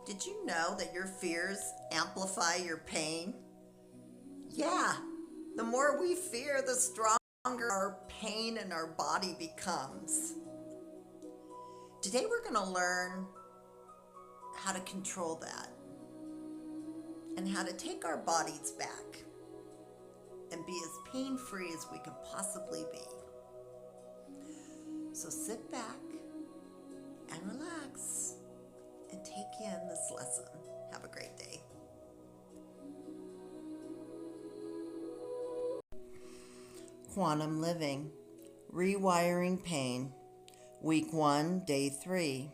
Did you know that your fears amplify your pain? Yeah, the more we fear, the stronger our pain in our body becomes. Today we're going to learn how to control that and how to take our bodies back and be as pain-free as we can possibly be. So sit back and relax and take in this lesson. Have a great day. Quantum Living, Rewiring Pain, Week 1, Day 3.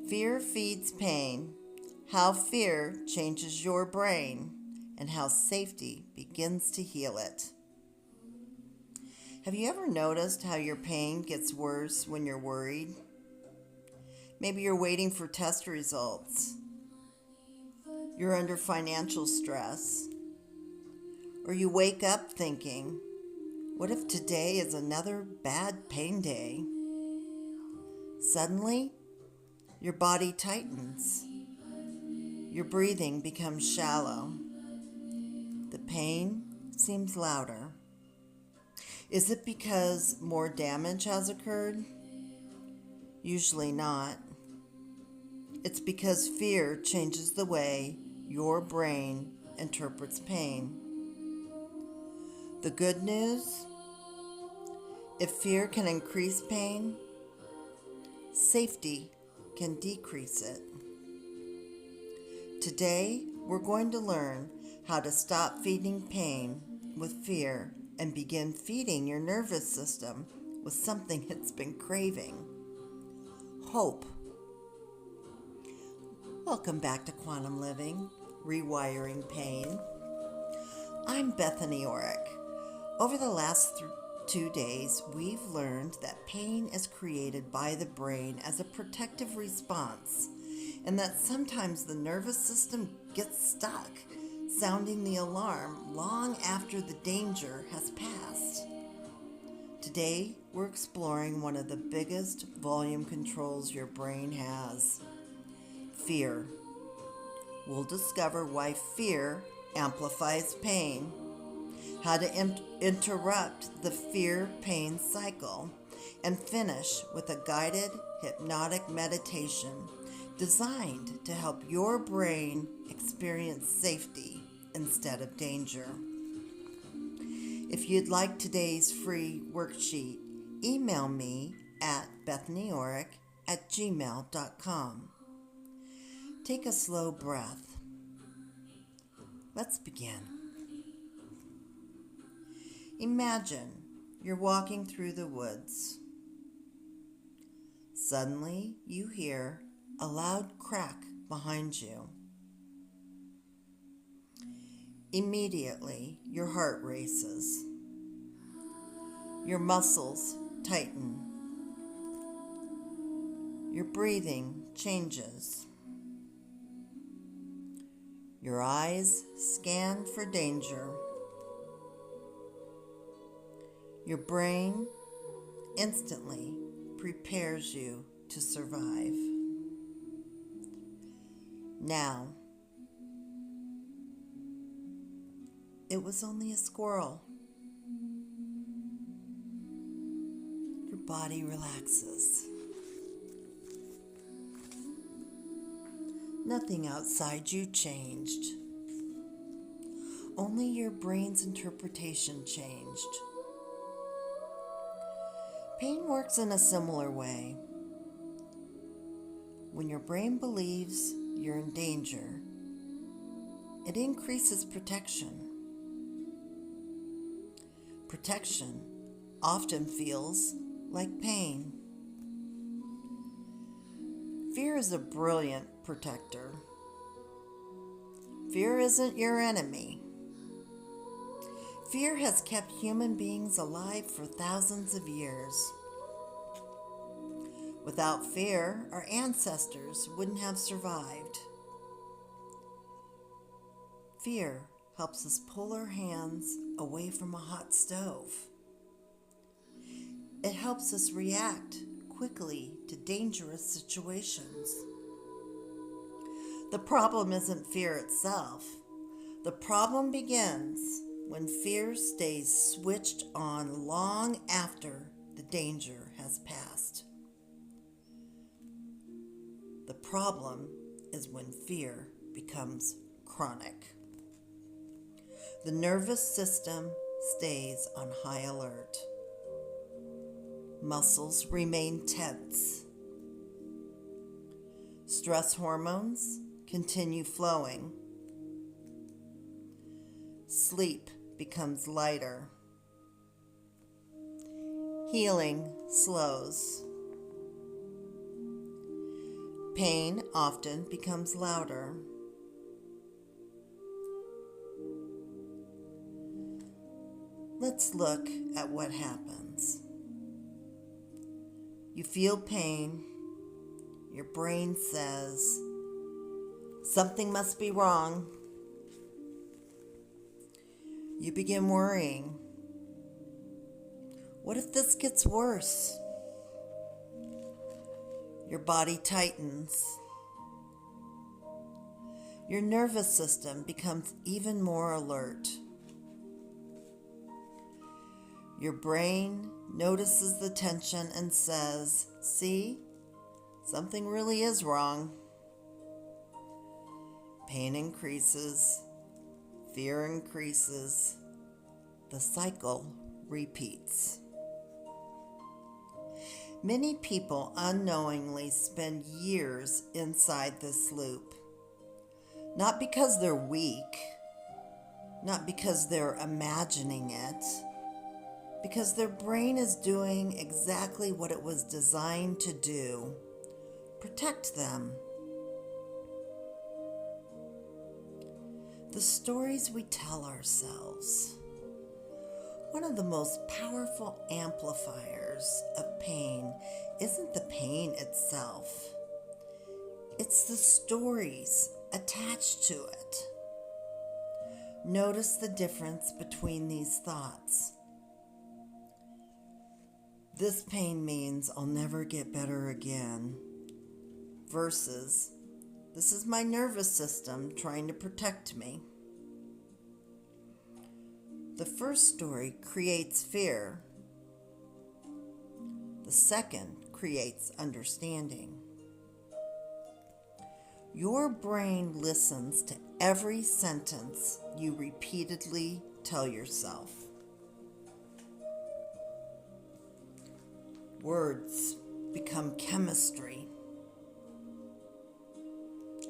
Fear feeds pain, how fear changes your brain, and how safety begins to heal it. Have you ever noticed how your pain gets worse when you're worried? Maybe you're waiting for test results. You're under financial stress. Or you wake up thinking, what if today is another bad pain day? Suddenly, your body tightens. Your breathing becomes shallow. The pain seems louder. Is it because more damage has occurred? Usually not. It's because fear changes the way your brain interprets pain. The good news? If fear can increase pain, safety can decrease it. Today, we're going to learn how to stop feeding pain with fear and begin feeding your nervous system with something it's been craving: hope. Welcome back to Quantum Living, Rewiring Pain. I'm Bethany Orrick. Over the last 2 days, we've learned that pain is created by the brain as a protective response, and that sometimes the nervous system gets stuck, sounding the alarm long after the danger has passed. Today, we're exploring one of the biggest volume controls your brain has: fear. We'll discover why fear amplifies pain, how to interrupt the fear-pain cycle, and finish with a guided hypnotic meditation designed to help your brain experience safety instead of danger. If you'd like today's free worksheet, email me at bethanyorrick@gmail.com. Take a slow breath. Let's begin. Imagine you're walking through the woods. Suddenly, you hear a loud crack behind you. Immediately, your heart races. Your muscles tighten. Your breathing changes. Your eyes scan for danger. Your brain instantly prepares you to survive. Now, it was only a squirrel. Your body relaxes. Nothing outside you changed. Only your brain's interpretation changed. Pain works in a similar way. When your brain believes you're in danger, it increases protection. Protection often feels like pain. Fear is a brilliant protector. Fear isn't your enemy. Fear has kept human beings alive for thousands of years. Without fear, our ancestors wouldn't have survived. Fear helps us pull our hands away from a hot stove. It helps us react quickly to dangerous situations. The problem isn't fear itself. The problem begins when fear stays switched on long after the danger has passed. The problem is when fear becomes chronic. The nervous system stays on high alert. Muscles remain tense. Stress hormones continue flowing. Sleep becomes lighter. Healing slows. Pain often becomes louder. Let's look at what happens. You feel pain. Your brain says, something must be wrong. You begin worrying. What if this gets worse? Your body tightens. Your nervous system becomes even more alert. Your brain notices the tension and says, see, something really is wrong. Pain increases. Fear increases. The cycle repeats. Many people unknowingly spend years inside this loop. Not because they're weak, not because they're imagining it, because their brain is doing exactly what it was designed to do: protect them. The stories we tell ourselves. One of the most powerful amplifiers of pain isn't the pain itself. It's the stories attached to it. Notice the difference between these thoughts. This pain means I'll never get better again, versus this is my nervous system trying to protect me. The first story creates fear. The second creates understanding. Your brain listens to every sentence you repeatedly tell yourself. Words become chemistry,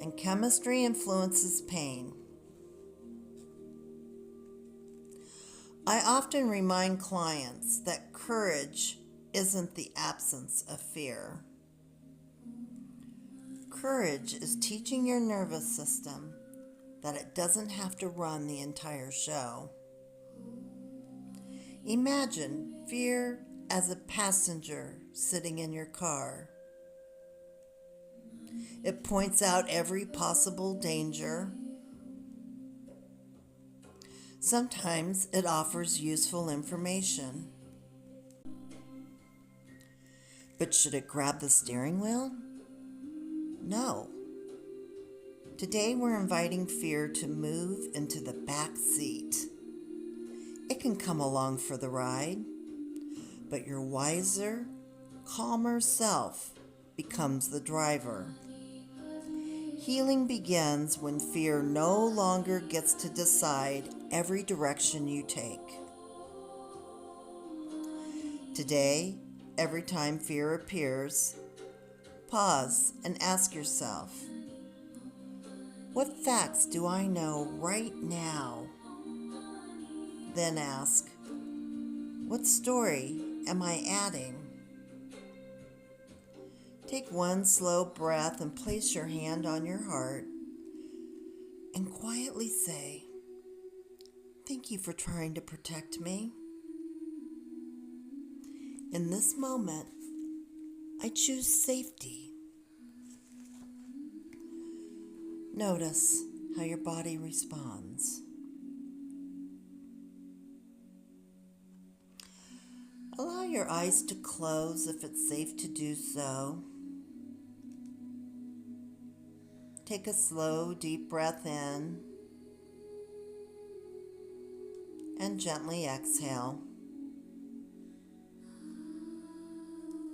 and chemistry influences pain. I often remind clients that courage isn't the absence of fear. Courage is teaching your nervous system that it doesn't have to run the entire show. Imagine fear as a passenger sitting in your car. It points out every possible danger. Sometimes it offers useful information. But should it grab the steering wheel? No. Today we're inviting fear to move into the back seat. It can come along for the ride, but your wiser, calmer self becomes the driver. Healing begins when fear no longer gets to decide every direction you take. Today, every time fear appears, pause and ask yourself, what facts do I know right now? Then ask, what story am I adding? Take one slow breath and place your hand on your heart and quietly say, thank you for trying to protect me. In this moment, I choose safety. Notice how your body responds. Allow your eyes to close if it's safe to do so. Take a slow, deep breath in and gently exhale.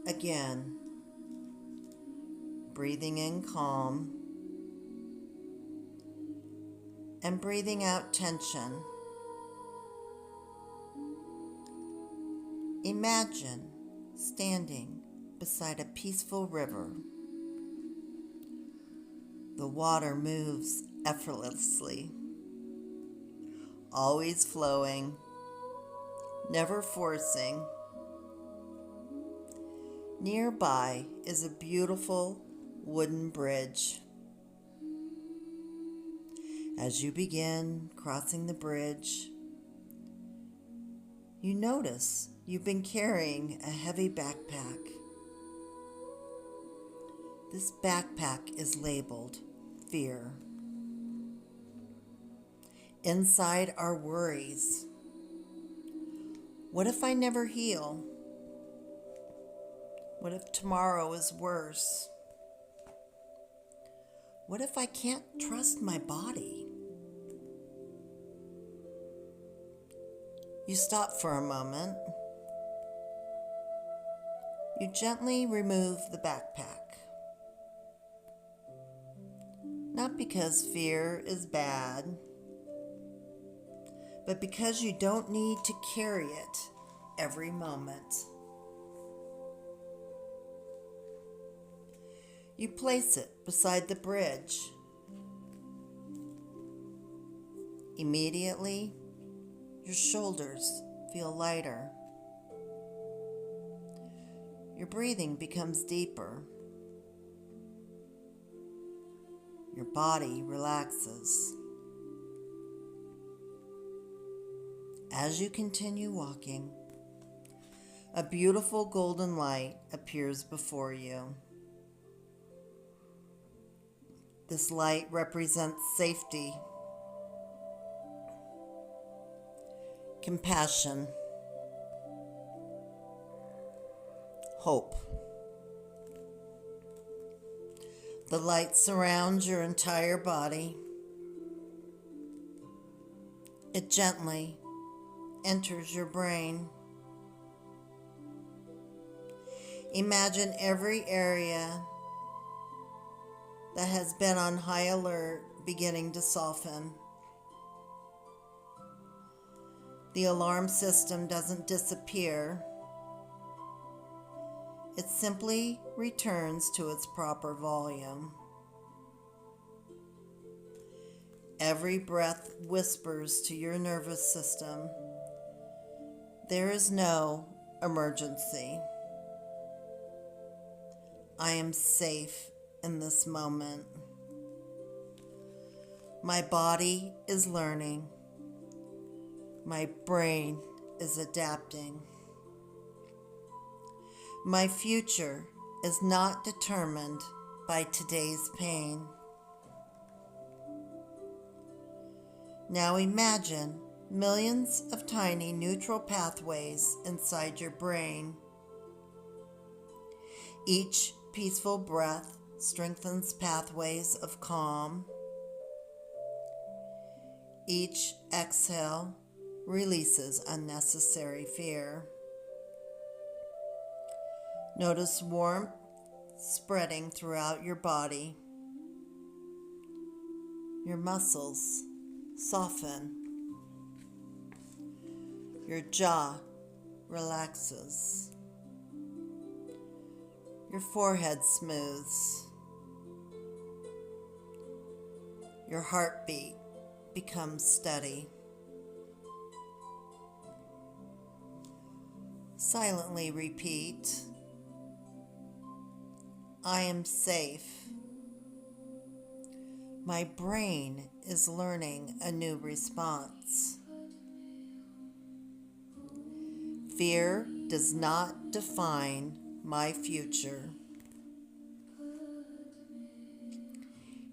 Again, breathing in calm and breathing out tension. Imagine standing beside a peaceful river. The water moves effortlessly, always flowing, never forcing. Nearby is a beautiful wooden bridge. As you begin crossing the bridge, you notice you've been carrying a heavy backpack. This backpack is labeled fear. Inside are worries. What if I never heal? What if tomorrow is worse? What if I can't trust my body? You stop for a moment. You gently remove the backpack. Not because fear is bad, but because you don't need to carry it every moment. You place it beside the bridge. Immediately, your shoulders feel lighter. Your breathing becomes deeper. Your body relaxes. As you continue walking, a beautiful golden light appears before you. This light represents safety, compassion, hope. The light surrounds your entire body. It gently enters your brain. Imagine every area that has been on high alert beginning to soften. The alarm system doesn't disappear. It simply returns to its proper volume. Every breath whispers to your nervous system, there is no emergency. I am safe in this moment. My body is learning. My brain is adapting. My future is not determined by today's pain. Now imagine millions of tiny neutral pathways inside your brain. Each peaceful breath strengthens pathways of calm. Each exhale releases unnecessary fear. Notice warmth spreading throughout your body. Your muscles soften. Your jaw relaxes. Your forehead smooths. Your heartbeat becomes steady. Silently repeat, I am safe. My brain is learning a new response. Fear does not define my future.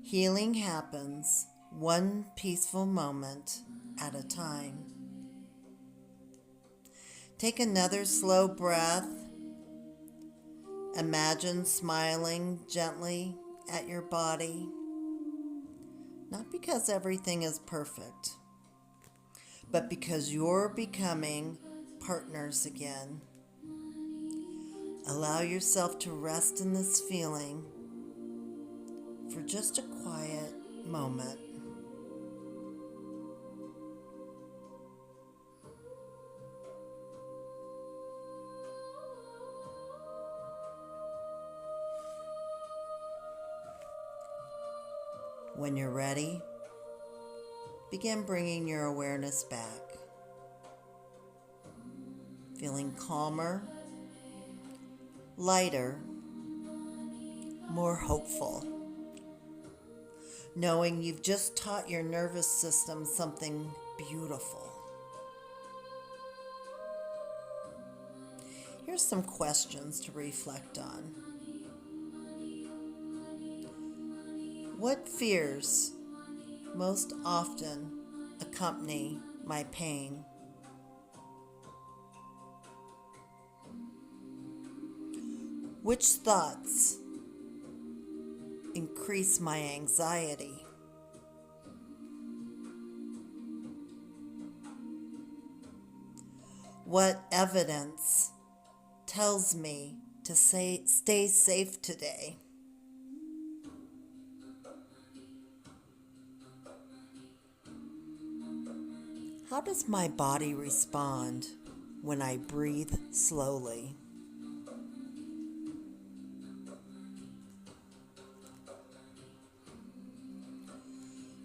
Healing happens one peaceful moment at a time. Take another slow breath. Imagine smiling gently at your body. Not because everything is perfect, but because you're becoming partners again. Allow yourself to rest in this feeling for just a quiet moment. When you're ready, begin bringing your awareness back, feeling calmer, lighter, more hopeful, knowing you've just taught your nervous system something beautiful. Here's some questions to reflect on. What fears most often accompany my pain? Which thoughts increase my anxiety? What evidence tells me to stay safe today? How does my body respond when I breathe slowly?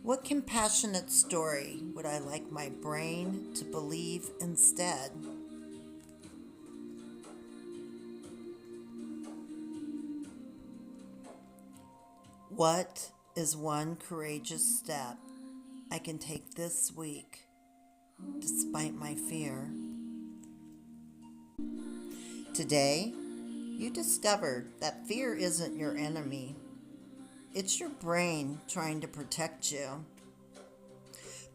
What compassionate story would I like my brain to believe instead? What is one courageous step I can take this week despite my fear? Today, you discovered that fear isn't your enemy. It's your brain trying to protect you.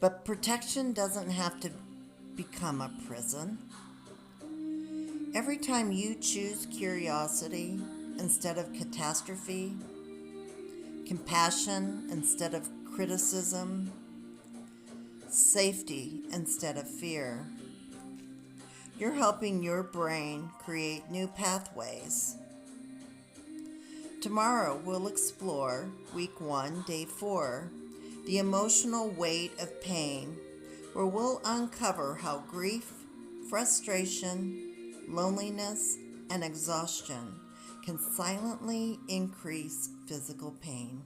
But protection doesn't have to become a prison. Every time you choose curiosity instead of catastrophe, compassion instead of criticism, safety instead of fear, you're helping your brain create new pathways. Tomorrow we'll explore Week 1, Day 4, the emotional weight of pain, where we'll uncover how grief, frustration, loneliness, and exhaustion can silently increase physical pain,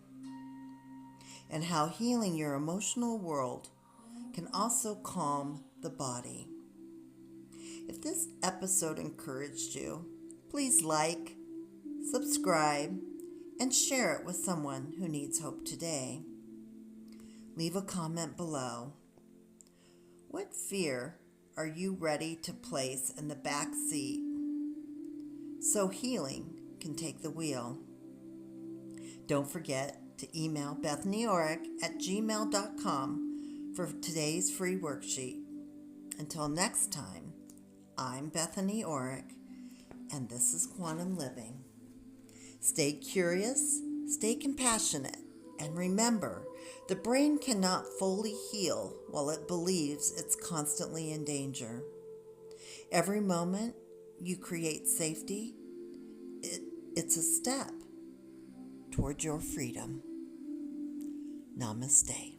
and how healing your emotional world can also calm the body. If this episode encouraged you, please like, subscribe, and share it with someone who needs hope today. Leave a comment below. What fear are you ready to place in the back seat so healing can take the wheel? Don't forget to email bethanyorrick@gmail.com for today's free worksheet. Until next time, I'm Bethany Orrick, and this is Quantum Living. Stay curious, stay compassionate, and remember, the brain cannot fully heal while it believes it's constantly in danger. Every moment you create safety, it's a step toward your freedom. Namaste.